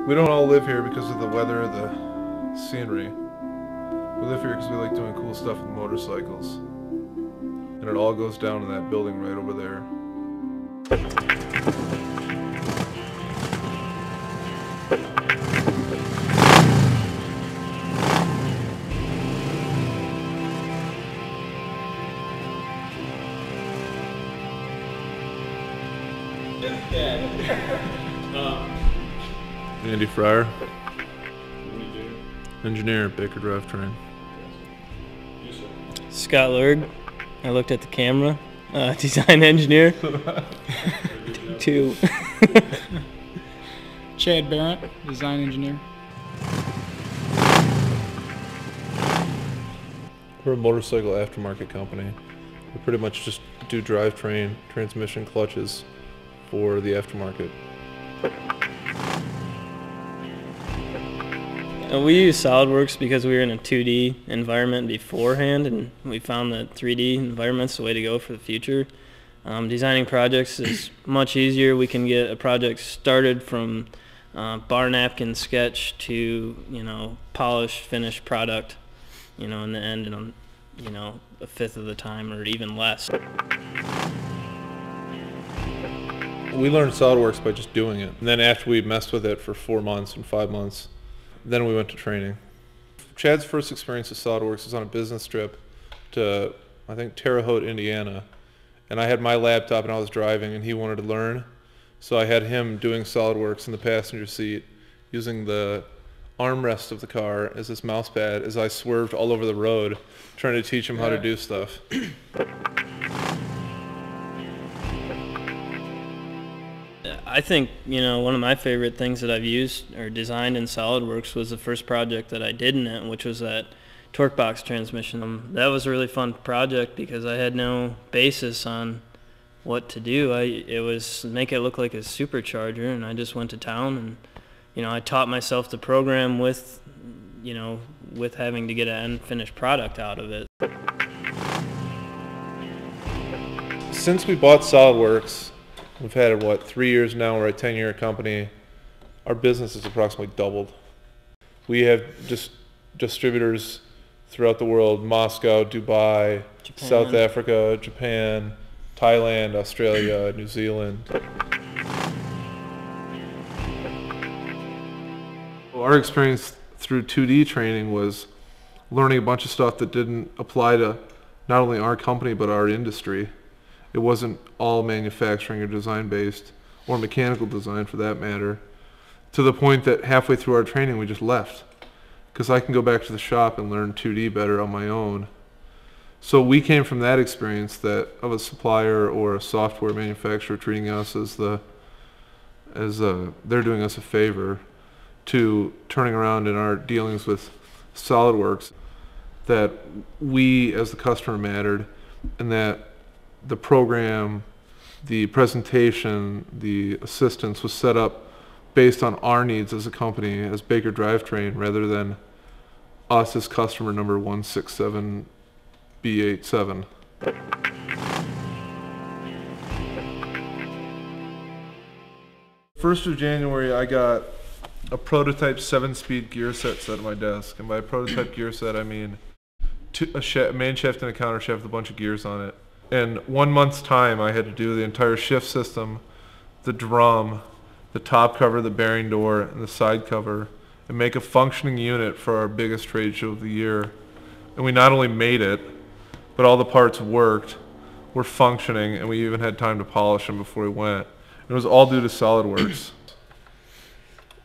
We don't all live here because of the weather or the scenery. We live here because we like doing cool stuff with motorcycles. And it all goes down in that building right over there. Andy Fryer, engineer at Baker Drivetrain. Scott Lurg, I looked at the camera, design engineer. Two. Chad Barrett, design engineer. We're a motorcycle aftermarket company. We pretty much just do drivetrain, transmission, clutches for the aftermarket. We use SolidWorks because we were in a 2D environment beforehand, and we found that 3D environment's the way to go for the future. Designing projects is much easier. We can get a project started from bar napkin sketch to polished, finished product, in the end in a fifth of the time or even less. We learned SolidWorks by just doing it, and then after we messed with it for 4 months and 5 months, then we went to training. Chad's first experience with SolidWorks was on a business trip to, I think, Terre Haute, Indiana. And I had my laptop and I was driving and he wanted to learn. So I had him doing SolidWorks in the passenger seat, using the armrest of the car as his mouse pad as I swerved all over the road trying to teach him how to do stuff. I think, one of my favorite things that I've used or designed in SolidWorks was the first project that I did in it, which was that torque box transmission. That was a really fun project because I had no basis on what to do. It was make it look like a supercharger, and I just went to town and, I taught myself to program with having to get an end finished product out of it. Since we bought SolidWorks, we've had it, 3 years now, we're a 10-year company. Our business has approximately doubled. We have just distributors throughout the world: Moscow, Dubai, Japan, South Africa, Japan, Thailand, Australia, New Zealand. Our experience through 2D training was learning a bunch of stuff that didn't apply to not only our company but our industry. It wasn't all manufacturing or design based, or mechanical design for that matter, to the point that halfway through our training we just left, because I can go back to the shop and learn 2D better on my own. So we came from that experience of a supplier or a software manufacturer treating us as they're doing us a favor, to turning around in our dealings with SolidWorks that we as the customer mattered, and that the program, the presentation, the assistance was set up based on our needs as a company, as Baker Drivetrain, rather than us as customer number 167B87. 1st of January, I got a prototype 7-speed gear set at my desk. And by prototype gear set, I mean a main shaft and a counter shaft with a bunch of gears on it. In 1 month's time, I had to do the entire shift system, the drum, the top cover, the bearing door, and the side cover, and make a functioning unit for our biggest trade show of the year. And we not only made it, but all the parts worked, were functioning, and we even had time to polish them before we went. It was all due to SolidWorks.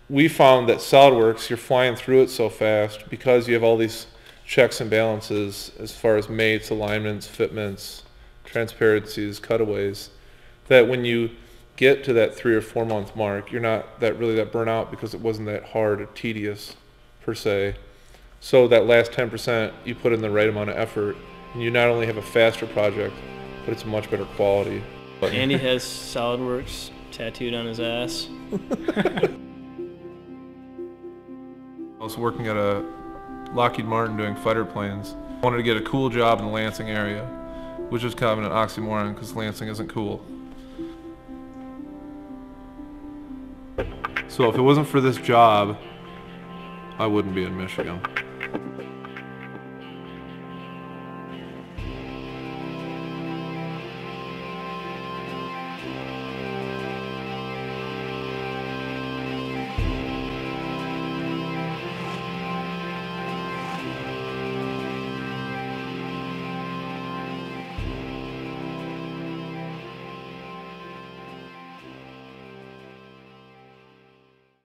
We found that SolidWorks, you're flying through it so fast because you have all these checks and balances as far as mates, alignments, fitments, transparencies, cutaways, that when you get to that 3 or 4 month mark, you're not really that burnt out because it wasn't that hard or tedious per se. So that last 10%, you put in the right amount of effort, and you not only have a faster project, but it's much better quality. Andy has SolidWorks tattooed on his ass. I was working at a Lockheed Martin doing fighter planes. I wanted to get a cool job in the Lansing area, which is kind of an oxymoron because Lansing isn't cool. So So if it wasn't for this job, I wouldn't be in Michigan.